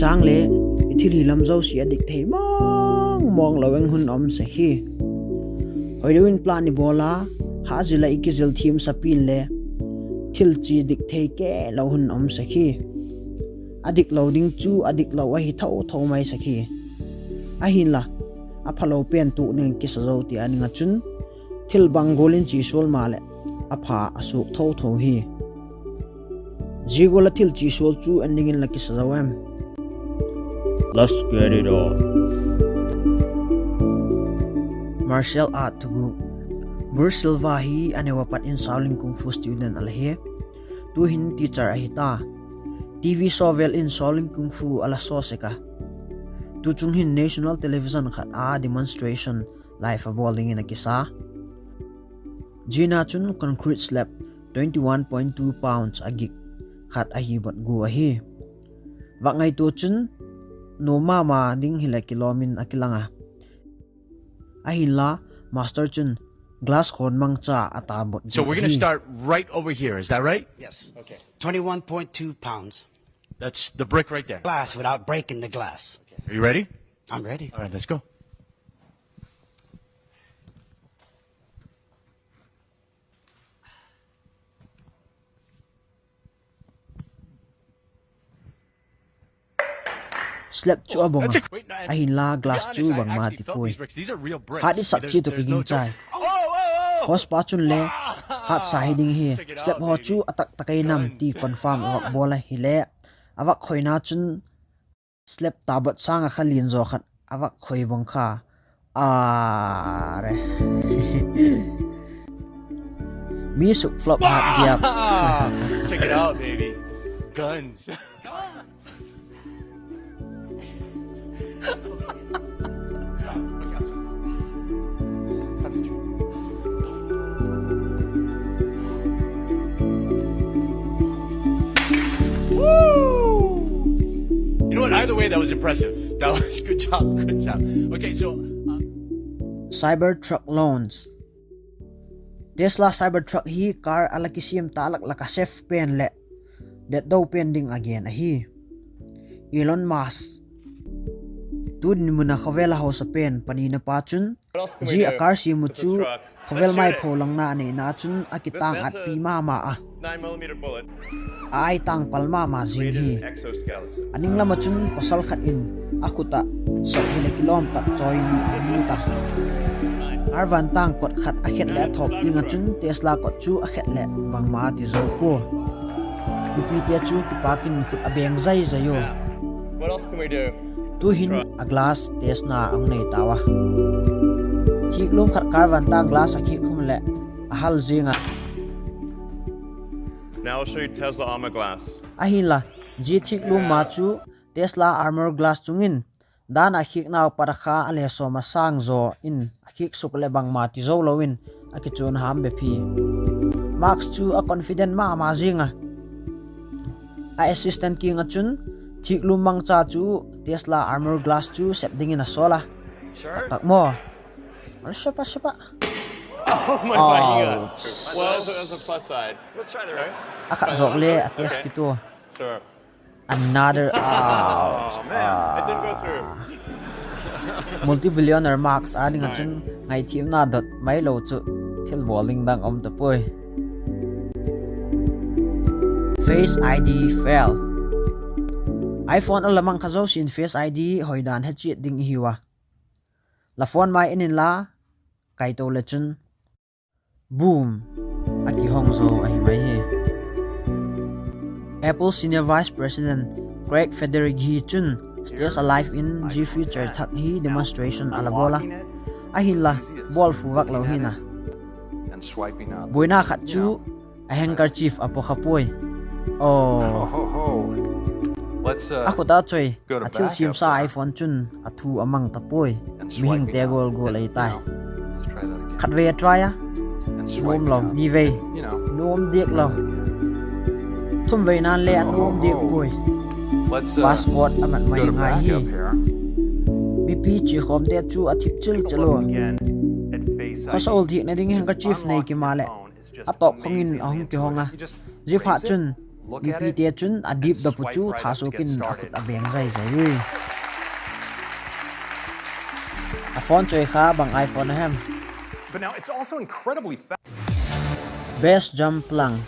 chang le thil hi lam zosia dik thei mawng-mawnglo ang hun om se hi hoidewin plan ni bola ha zila kizil thim sapin le thil chi dik thei ke lo hun om se hi adik loading chu adik lo a hi tho-tho mai se hi a hin la a phalo pen tu ning kisazo ti aninga chun thil Banggual in chiasual ma le a pha asuk tho-tho hi jigola thil chiasual chu ending in la kisazo em. Let's get it on. Martial art thuguk Bur Silva hi anewa pat in Shaolin Kung Fu student alhe tu hin teacher ahita TV sovel in Shaolin Kung Fu ala soseka tu chung hin national television khat a demonstration live bowling in a kisa Gina chun concrete slab 21.2 pounds agik khat ahi bot gu ahi wangai tu chun no mama ding hila kilomin akilanga ahila master chun glass khon mangcha ata bot. So we're going to start right over here, is that right? Yes. Okay. 21.2 pounds. That's the brick right there. Glass without breaking the glass. Okay. Are you ready? I'm ready. All right, let's go. Slap chu abong ahin la glass chu bang ma ti poi hadi sak chi to kiging chai hos pa chun le hat siding hi slap ho chu atak takai nam ti confirm awak bola hi le awak khoina chun slap tabat sanga khalin zo khat awak khoi bong kha are mi suk flop hat diak. Check it out, baby. Guns. You know what? Either way, that was impressive. That was good job. Good job. Okay, so Cybertruck Launch Tesla Cybertruck hi car alakisim talak laka safe pen le that do pending again hi Elon Musk tudin muna khavela ho sa pen panina pa chun ji akar si muchu khavel mai pholang na ne na chun akitang at pi mama a 9mm bullet. ai tang palma ma jing hi aning lama chun pasal khat in akuta sok kilom tak join amuta arvan tang kot khat a khet le thop tinga chun Tesla kot chu a khet le bangma ti zo po upi te chu ki pakin khut abeng zai zayo. What else can we do? Tu hin a glass Tesla ang nei tawa thiklum khat karvan tang glass a khi khum le a hal zinga. Now I'll show you Tesla armor glass. Ahila ji thiklum ma chu Tesla armor glass chungin dan a khik naw parakha ale so ma sang zo in a khik suk le bang ma ti zo lowin a ki chun ham be phi max chu a confident ma zinga a assistant king a chun thiklum mang cha chu Tesla armor glass chu sep ding in a sola tak mo al shapa. Oh my god. Well, that's a plus side. Let's try the right. Akak zok le a test kito. Sure. Another Oh man, it didn't go through. Multi-billionaire Max ani nga chun ngai thim na dot mai lo chu thilbawl dang om ta poi. Face ID fail. iPhone alamang khazo sin Face ID hoidan ha chi ding hiwa. La phone mai inin la kai to le chun boom aki hongzo ahi mai hi. Apple Senior Vice President Craig Federighi chun stays alive in G Future thak hi demonstration alabola ahila ball fuwak lo hina buina khat chu a handkerchief apo khapoi ako ta choi athil sim sa iPhone chun athu amang tapoi mihing te gol ai tai khatve try a nom lo ni ve nom diak lo thum ve nan le an nom diak poi passport amat mai ngai hi BP chi khom te chu athik chil chalo pasol thi na ding handkerchief nei ki male atop khongin ahung ki honga ji pha chun look mi at pi it te chun adip and da swipe puchu right up to thaso get kin started. abeng zai zai ri a phone choi kha bang iPhone hem But now it's also incredibly fast. best jump plunge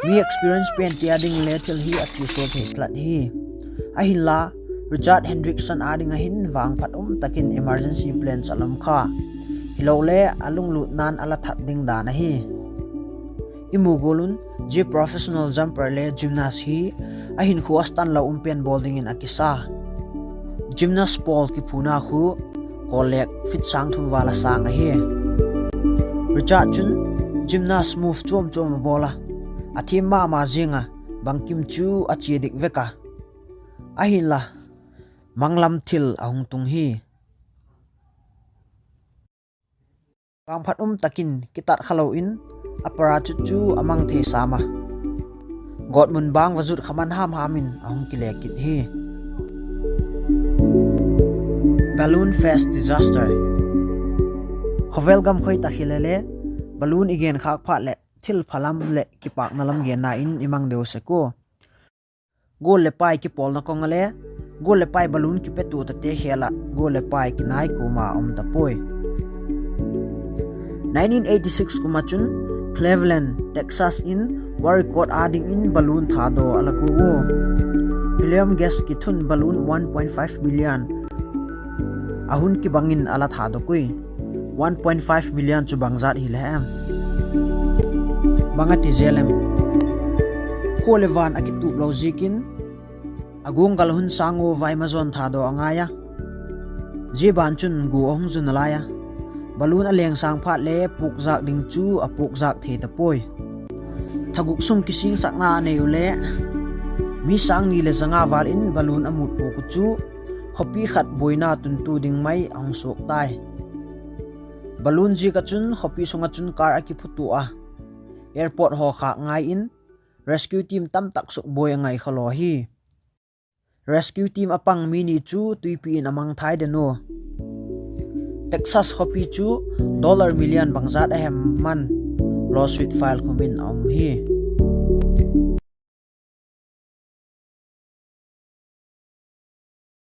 mi experience pen ti ading le thil hi achi so the tlat hi a hin la Richard Hendrickson ading a hin wang phat takin emergency plan chalam kha hilo le alung lut nan ala that ding da na hi imugolun je professional jumper le gymnast hi a hin khu astan la pen bowling in akisa gymnast Paul ki phuna khu kolek fit sang thum wala sang a hi Richard chun gymnast move chom bola athim ma jinga bangkim chu achi dik veka ahila manglam thil ahung tung hi bangphat takin kitat khalo in apara chu amang the sama god mun bang wazut khaman hamin ahung kile kit hi balloon fest disaster khovel gam khoi ta khilele balloon igen khak pha le thil phalam le ki pak nalam ge na in imang deu se ko gol le pai ki pol na kongale gol le pai balloon ki petu ta te hela gol le pai ki nai ko ma ta poi 1986 kuma chun Cleveland Texas in warikot ading in balloon thado alaku wo helium gas ki thun balloon 1.5 million ahun ki bangin ala thado kui 1.5 million chu bangjat hilhem bangati zelem kolevan akitu logikin agung galhun sango vai mazon thado angaya jiban chun gu ong jun alaya balloon aleng sang phat le pukjak ding chu apukjak the ta poi thuguk sum kising sakna ne ule mi sang ni le zanga wal in balloon amut pu ku chu hopi khat boina tun tu ding mai ang sok tai balloon ji ka chun hopi sunga chun car aki phutu a airport ho kha ngai in rescue team tam tak suk boy ngai khalo hi rescue team apang mini chu tuipi in amang thai de no Texas hopi chu $1 million bangjat ahem man lawsuit file kumin hi